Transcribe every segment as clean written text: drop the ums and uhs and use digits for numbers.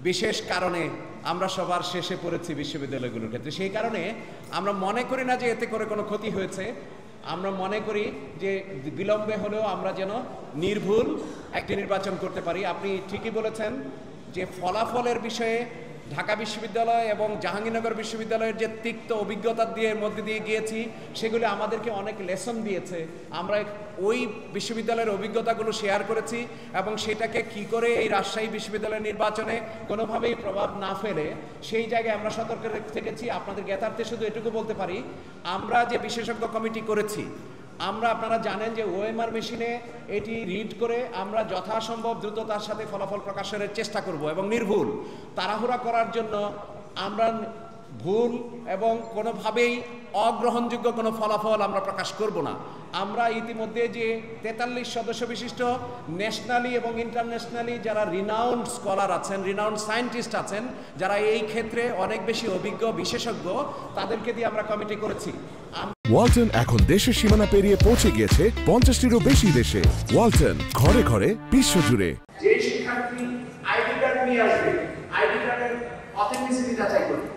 বিশেষ কারণে আমরা সবার শেষে পড়েছি বিশ্ববিদ্যালয়গুলোর ক্ষেত্রে। সেই কারণে আমরা মনে করি না যে এতে করে কোনো ক্ষতি হয়েছে। আমরা মনে করি যে বিলম্বে হলেও আমরা যেন নির্ভুল একটি নির্বাচন করতে পারি। আপনি ঠিকই বলেছেন যে ফলাফলের বিষয়ে ঢাকা বিশ্ববিদ্যালয় এবং জাহাঙ্গীরনগর বিশ্ববিদ্যালয়ের যে তিক্ত অভিজ্ঞতা মধ্যে দিয়ে গিয়েছি, সেগুলি আমাদেরকে অনেক লেসন দিয়েছে। আমরা ওই বিশ্ববিদ্যালয়ের অভিজ্ঞতাগুলো শেয়ার করেছি এবং সেটাকে কি করে এই রাজশাহী বিশ্ববিদ্যালয়ের নির্বাচনে কোনোভাবেই প্রভাব না ফেলে সেই জায়গায় আমরা সতর্ক থেকেছি। আপনাদের জ্ঞাতার্থে শুধু এটুকু বলতে পারি, আমরা যে বিশেষজ্ঞ কমিটি করেছি, আপনারা জানেন যে ওএমআর মেশিনে এটি রিড করে আমরা যথাসম্ভব দ্রুততার সাথে ফলাফল প্রকাশের চেষ্টা করব এবং নির্ভুল। তাড়াহুড়া করার জন্য আমরা ভুল এবং কোনোভাবেই অগ্রহণযোগ্য কোনো ফলাফল আমরা প্রকাশ করব না। আমরা ইতিমধ্যে যে 43 সদস্য বিশিষ্ট ন্যাশনালি এবং ইন্টারন্যাশনালি যারা রিনাউন্ড স্কলার আছেন, রিনাউন্ড সায়েন্টিস্ট আছেন, যারা এই ক্ষেত্রে অনেক বেশি অভিজ্ঞ বিশেষজ্ঞ, তাদেরকে দিয়ে আমরা কমিটি করেছি। ওয়ালটন এখন দেশের সীমানা পেরিয়ে পৌঁছে গিয়েছে 50টিরও বেশি দেশে। ওয়ালটন, ঘরে ঘরে বিশ্বজুড়ে। যে শিক্ষার্থী আইডি কার্ড নিয়ে আসবে, আইডি কার্ডের অথেন্টিসিটি যাচাই করবে।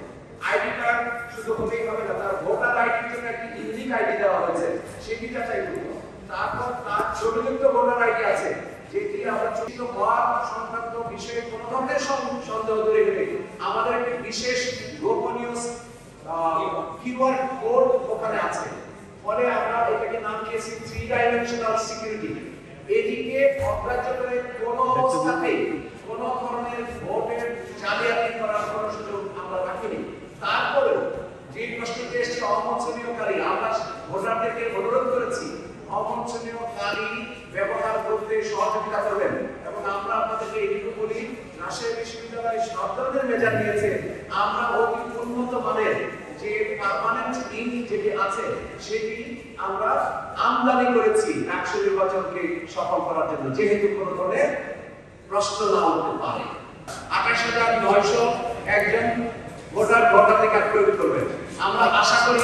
আইডি কার্ড শুধু হলেই হবে না, তার ভোটার আইডির জন্য একটি ইউনিক আইডি দেওয়া হয়েছে, সেটি যাচাই করবে। তারপর তার ছোটযুক্ত ভোটার আইডি আছে, যেটি আমরা চূড়ান্ত হওয়ার সংক্রান্ত বিষয়ে কোনো ধরনের সন্দেহ দূরে গেলে আমাদের একটি বিশেষ গোপনীয় কিউআর কোড ওখানে আছে। ফলে আমরা এটাকে নাম দিয়েছি 3 ডাইমেনশনাল সিকিউরিটি। এটিকে অগ্রাহ্য করে কোনো অবস্থাতেই কোনো ধরনের ভোটের জালিয়াতি করার কোনো সুযোগ আমরা রাখিনি। তারপরেও যে প্রশ্নটি এসেছে অমোচনীয়কারী, আমরা ভোটারদেরকে অনুরোধ করেছি অমোচনীয়কারী ব্যবহার করতে সহযোগিতা করবেন। এবং আমরা আপনাদেরকে এটুকু বলি, রাজশাহী বিশ্ববিদ্যালয় সব ধরনের মেজার নিয়েছে। আমরা অতি উন্নত মানের যে পার্মানেন্ট ইঙ্ক যেটি আছে সেটি আমরা আমদানি করেছি রাষ্ট্র নির্বাচনকে সফল করার জন্য, যেহেতু কোনো ধরনের প্রশ্ন না উঠতে পারে। 28,900 একজন ভোটাধিকার প্রয়োগ করবেন। আমরা আশা করি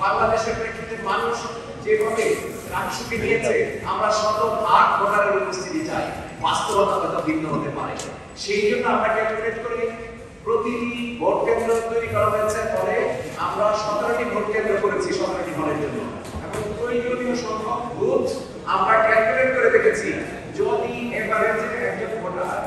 বাংলাদেশের প্রেক্ষিতে মানুষ যেভাবে রাষ্ট্রকে নিয়েছে, আমরা শতভাগ ভোটারের উপস্থিতি চাই। বাস্তবতা হয়তো ভিন্ন হতে পারে, সেই জন্য আমরা ক্যালকুলেট করি প্রতিটি ভোট কেন্দ্র তৈরি করা হয়েছে। ফলে আমরা 17টি ভোট কেন্দ্র করেছি 17টি হলের জন্য, এবং প্রয়োজনীয় সংখ্যক বুথ আমরা ক্যালকুলেট করে দেখেছি। যদি এভারেজে একজন ভোটার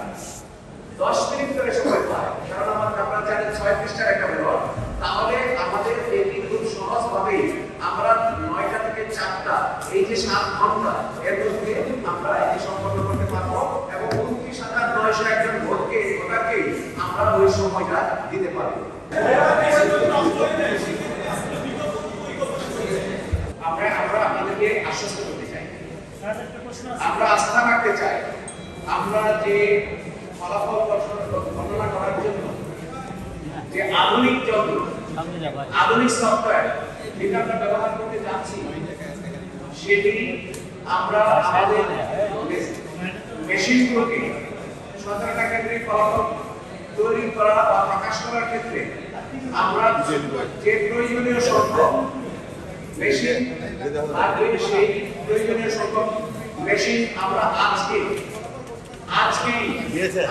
10 মিনিট ধরে সময় পায়, কারণ আপনারা জানেন 6 পৃষ্ঠার একটা ব্যালট, তাহলে আমাদের এটি খুব সহজভাবেই আমরা 9টা থেকে 4টা, এই যে 7 ঘন্টা এর মধ্যে আমরা এটি সম্পন্ন করতে পারবো এবং 29,900 একজন ভোটারকে আমরা ওই সময়টা দিতে পারবো। আমরা আপনাদেরকে আশ্বস্ত করতে চাই, আমরা আস্থা রাখতে চাই। আমরা যে ফলাফল গণনা করার জন্য যে আধুনিক যন্ত্র, আধুনিক সফটওয়্যার যেটা আমরা ব্যবহার করতে যাচ্ছি, সেটি আমরা আমাদের মেশিনগুলোকে 17টা কেন্দ্রিক ফলাফল তৈরি করা বা প্রকাশ করার ক্ষেত্রে আমরা যে প্রয়োজনীয় সংখ্যক মেশিন লাগবে, সেই প্রয়োজনীয় সংখ্যক মেশিন আমরা আজকে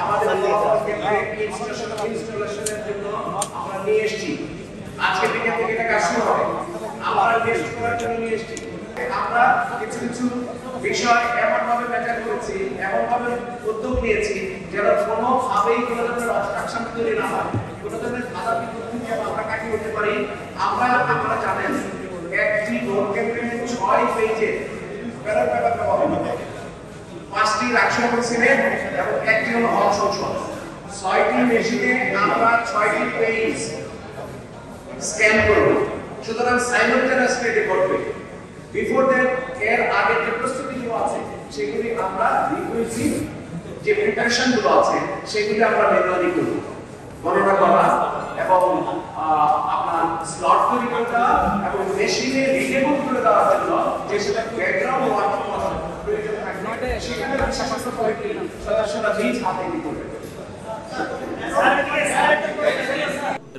আমাদের ইনস্টলেশনের জন্য আমরা নিয়ে এসেছি। আজকে থেকে এটা কাজ শুরু হবে, আমরা টেস্ট করার জন্য নিয়ে এসেছি। আমরা কিছু কিছু বিষয় এমনভাবে মেজার করেছি, এমনভাবে উদ্যোগ নিয়েছি যেন কোনোভাবেই কোনো ধরনের অবস্ট্রাকশন তৈরি না হয়, কোনো ধরনের বাধা বিপত্তি যেন আমরা কাটিয়ে উঠতে পারি। আপনারা জানেন একটি ভোট কেন্দ্রে 6 পেজে ব্যালট পেপার ব্যবহার হবে, 5টি রাষ্ট্রপতি সিনেট এবং 1টি হলো হল সংসদ। 6টি মেশিনে আমরা 6টি পেজ স্ক্যান করব। সুতরাং সাইমালটেনিয়াসলি এটি ঘটবে। বিফোর দ্যাট, এর আগে যে প্রস্তুতিগুলো আছে সেগুলি আমরা রিকুইজিট যে প্রিপারেশনগুলো আছে সেগুলি আমরা মেনুয়ালি করব, গণনা করা এবং আপনার স্লট তৈরি করে দেওয়া এবং মেশিনে রিডেবল করে দেওয়ার জন্য যে সেটা ব্যাকগ্রাউন্ড ওয়ার্ক প্রয়োজন থাকবে, সেখানে শাসক কমিটি সদস্যরা নিজ হাতে এটি করবে।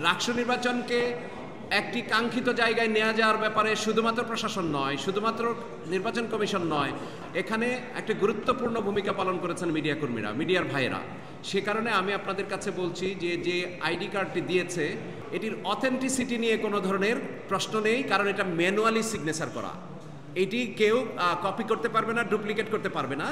রাষ্ট্র নির্বাচনকে একটি কাঙ্ক্ষিত জায়গায় নেওয়া যাওয়ার ব্যাপারে শুধুমাত্র প্রশাসন নয়, শুধুমাত্র নির্বাচন কমিশন নয়, এখানে একটা গুরুত্বপূর্ণ ভূমিকা পালন করেছেন মিডিয়া কর্মীরা, মিডিয়ার ভাইয়েরা। সে কারণে আমি আপনাদের কাছে বলছি যে যে আইডি কার্ডটি দিয়েছে এটির অথেন্টিসিটি নিয়ে কোনো ধরনের প্রশ্ন নেই, কারণ এটা ম্যানুয়ালি সিগনেচার করা। এটি কেউ কপি করতে পারবে না, ডুপ্লিকেট করতে পারবে না।